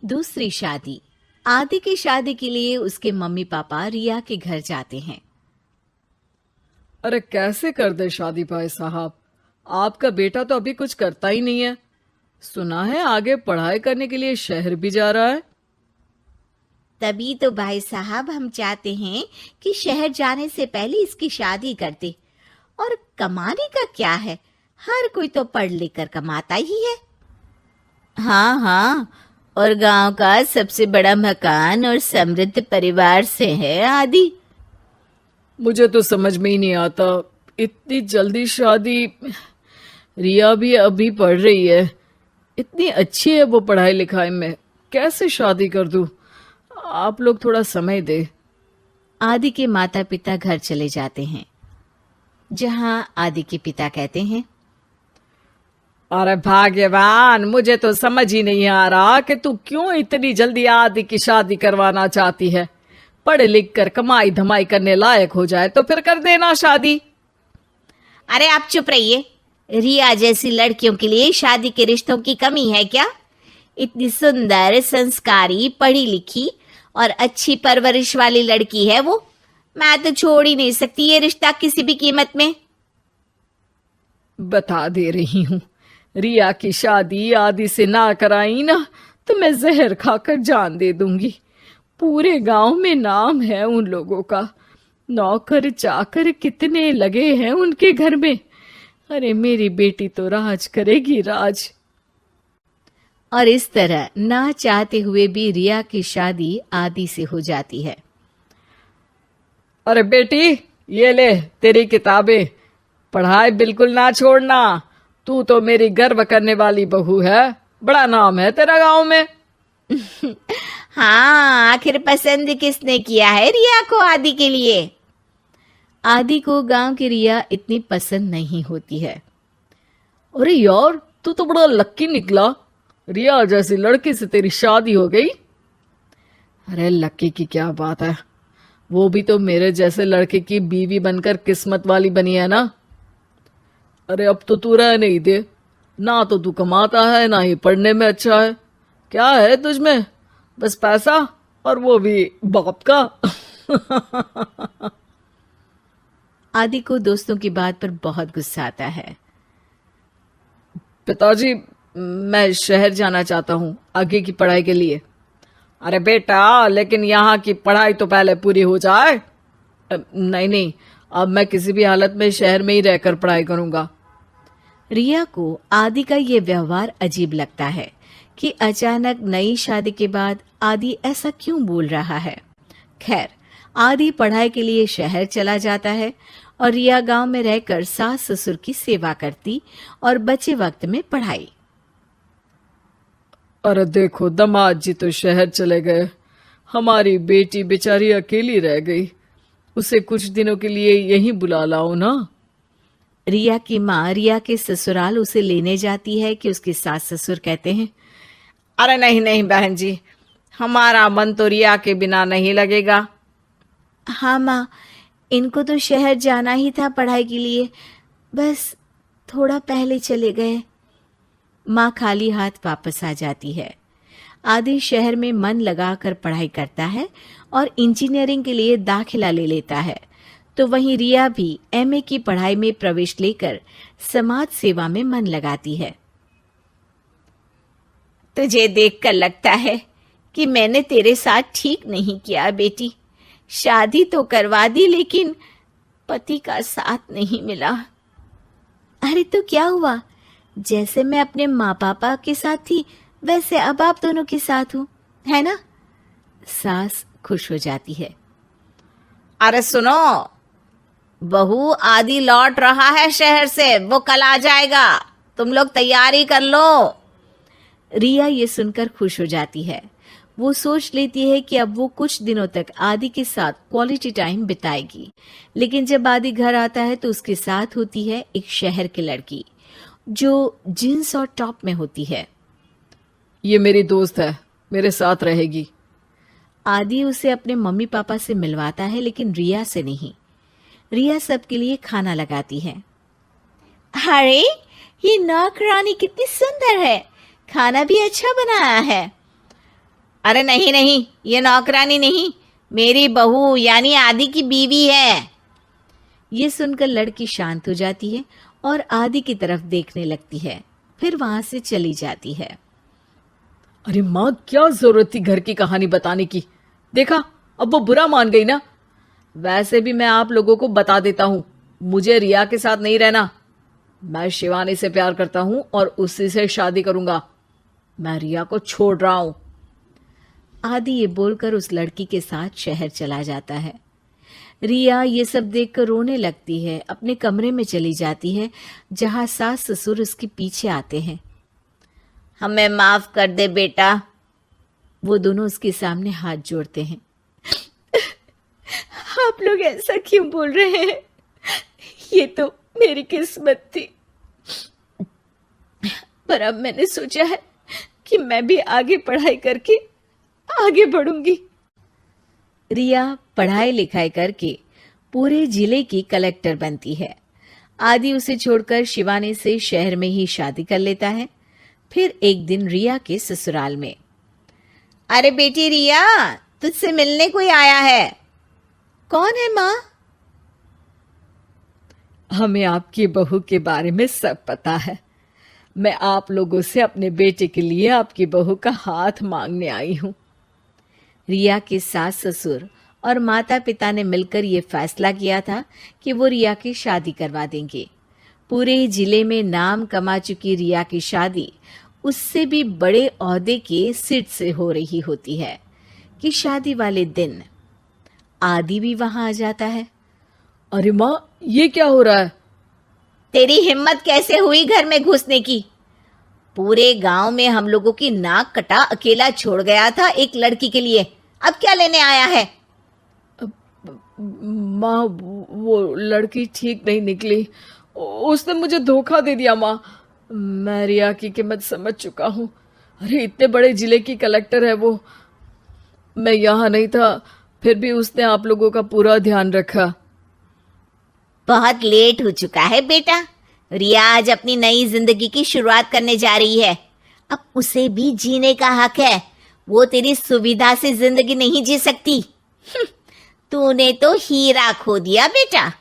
दूसरी शादी। आदि की शादी के लिए उसके मम्मी पापा रिया के घर जाते हैं। अरे कैसे कर दे शादी भाई साहब। आपका बेटा तो अभी कुछ करता ही नहीं है। सुना है आगे पढ़ाई करने के लिए शहर भी जा रहा है। तभी तो भाई साहब हम चाहते हैं कि शहर जाने से पहले इसकी शादी कर दे। और कमाने का क्या है, हर कोई तो पढ़ लिख कर कमाता ही है। हाँ हाँ, और गांव का सबसे बड़ा मकान और समृद्ध परिवार से है आदि। मुझे तो समझ में ही नहीं आता, इतनी जल्दी शादी। रिया भी अभी पढ़ रही है, इतनी अच्छी है वो पढ़ाई लिखाई में, कैसे शादी कर दूं। आप लोग थोड़ा समय दे। आदि के माता पिता घर चले जाते हैं, जहां आदि के पिता कहते हैं, अरे भाग्यवान, मुझे तो समझ ही नहीं आ रहा कि तू क्यों इतनी जल्दी आदि की शादी करवाना चाहती है। पढ़ लिख कर कमाई धमाई करने लायक हो जाए तो फिर कर देना शादी। अरे आप चुप रहिए। रिया जैसी लड़कियों के लिए शादी के रिश्तों की कमी है क्या? इतनी सुंदर, संस्कारी, पढ़ी लिखी और अच्छी परवरिश वाली लड़की है वो। मैं तो छोड़ ही नहीं सकती ये रिश्ता किसी भी कीमत में। बता दे रही हूँ, रिया की शादी आदि से ना कराई ना तो मैं जहर खाकर जान दे दूंगी। पूरे गांव में नाम है उन लोगों का, नौकर चाकर कितने लगे हैं उनके घर में। अरे मेरी बेटी तो राज करेगी, राज। और इस तरह ना चाहते हुए भी रिया की शादी आदि से हो जाती है। अरे बेटी, ये ले तेरी किताबें, पढ़ाई बिल्कुल ना छोड़ना। तू तो मेरी गर्व करने वाली बहू है, बड़ा नाम है तेरा गांव में। हाँ, आखिर पसंद किसने किया है रिया को आदि के लिए? आदि को गांव की रिया इतनी पसंद नहीं होती है। अरे यार, तू तो बड़ा लक्की निकला, रिया जैसी लड़की से तेरी शादी हो गई। अरे लक्की की क्या बात है, वो भी तो मेरे जैसे लड़के की बीवी बनकर किस्मत वाली बनी है ना। अरे अब तो तू रह नहीं दे, ना तो तू कमाता है ना ही पढ़ने में अच्छा है। क्या है तुझमें? बस पैसा, और वो भी बाप का। आदि को दोस्तों की बात पर बहुत गुस्सा आता है। पिताजी, मैं शहर जाना चाहता हूँ आगे की पढ़ाई के लिए। अरे बेटा, लेकिन यहाँ की पढ़ाई तो पहले पूरी हो जाए। नहीं नहीं, अब मैं किसी भी हालत में शहर में ही रहकर पढ़ाई करूंगा। रिया को आदि का ये व्यवहार अजीब लगता है कि अचानक नई शादी के बाद आदि ऐसा क्यों बोल रहा है। खैर, आदि पढ़ाई के लिए शहर चला जाता है और रिया गांव में रहकर सास ससुर की सेवा करती और बचे वक्त में पढ़ाई। अरे देखो, दामाद जी तो शहर चले गए, हमारी बेटी बेचारी अकेली रह गई। उसे कुछ दिनों के लिए यहीं बुला लाओ ना। रिया की माँ रिया के ससुराल उसे लेने जाती है कि उसके सास ससुर कहते हैं, अरे नहीं नहीं बहन जी, हमारा मन तो रिया के बिना नहीं लगेगा। हाँ माँ, इनको तो शहर जाना ही था पढ़ाई के लिए, बस थोड़ा पहले चले गए। माँ खाली हाथ वापस आ जाती है। आदि शहर में मन लगाकर पढ़ाई करता है और इंजीनियरिंग के लिए दाखिला ले लेता है, तो वहीं रिया भी एमए की पढ़ाई में प्रवेश लेकर समाज सेवा में मन लगाती है। तुझे देखकर लगता है कि मैंने तेरे साथ ठीक नहीं किया बेटी। शादी तो करवा दी लेकिन पति का साथ नहीं मिला। अरे तो क्या हुआ, जैसे मैं अपने माँ पापा के साथ थी वैसे अब आप दोनों के साथ हूँ, है ना? सास खुश हो जाती है। अरे सुनो, बहू आदि लौट रहा है शहर से, वो कल आ जाएगा, तुम लोग तैयारी कर लो। रिया ये सुनकर खुश हो जाती है। वो सोच लेती है कि अब वो कुछ दिनों तक आदि के साथ क्वालिटी टाइम बिताएगी। लेकिन जब आदि घर आता है तो उसके साथ होती है एक शहर की लड़की जो जींस और टॉप में होती है। ये मेरी दोस्त है, मेरे साथ रहेगी। आदि उसे अपने मम्मी पापा से मिलवाता है लेकिन रिया से नहीं। रिया सबके लिए खाना लगाती है। अरे ये नौकरानी कितनी सुंदर है, खाना भी अच्छा बनाया है। अरे नहीं नहीं, ये नौकरानी नहीं, मेरी बहू यानी आदि की बीवी है। ये सुनकर लड़की शांत हो जाती है और आदि की तरफ देखने लगती है, फिर वहां से चली जाती है। अरे माँ, क्या जरूरत थी घर की कहानी बताने की? देखा, अब वो बुरा मान गई ना। वैसे भी मैं आप लोगों को बता देता हूं, मुझे रिया के साथ नहीं रहना। मैं शिवानी से प्यार करता हूं और उसी से शादी करूंगा। मैं रिया को छोड़ रहा हूं। आदि ये बोलकर उस लड़की के साथ शहर चला जाता है। रिया ये सब देखकर रोने लगती है, अपने कमरे में चली जाती है जहां सास ससुर उसके पीछे आते हैं। हमें माफ कर दे बेटा। वो दोनों उसके सामने हाथ जोड़ते हैं। आप लोग ऐसा क्यों बोल रहे हैं? ये तो मेरी किस्मत थी, पर अब मैंने सोचा है कि मैं भी आगे पढ़ाई करके आगे बढ़ूंगी। रिया पढ़ाई लिखाई करके पूरे जिले की कलेक्टर बनती है। आदि उसे छोड़कर शिवानी से शहर में ही शादी कर लेता है। फिर एक दिन रिया के ससुराल में, अरे बेटी रिया, तुझसे मिलने कोई आया है। कौन है माँ? हमें आपकी बहू के बारे में सब पता है। मैं आप लोगों से अपने बेटे के लिए आपकी बहू का हाथ मांगने आई हूं। रिया के सास ससुर और माता पिता ने मिलकर ये फैसला किया था कि वो रिया की शादी करवा देंगे। पूरे जिले में नाम कमा चुकी रिया की शादी उससे भी बड़े ओहदे के सिट से हो रही होती है कि शादी वाले दिन आदि भी वहां आ जाता है। अरे माँ, ये क्या हो रहा है? तेरी हिम्मत कैसे हुई घर में घुसने की? पूरे गांव में हम लोगों की नाक कटा अकेला छोड़ गया था एक लड़की के लिए, अब क्या लेने आया है? माँ, वो लड़की ठीक नहीं निकली। उसने मुझे धोखा दे दिया माँ। मैं रिया की कीमत समझ चुका हूँ। अरे इतने बड़े जिले की कलेक्टर है वो। मैं यहाँ नहीं था, फिर भी उसने आप लोगों का पूरा ध्यान रखा। बहुत लेट हो चुका है बेटा। रिया आज अपनी नई जिंदगी की शुरुआत करने जा रही है, अब उसे भी जीने का हक है। वो तेरी सुविधा से जिंदगी नहीं जी सकती। तूने तो हीरा खो दिया बेटा।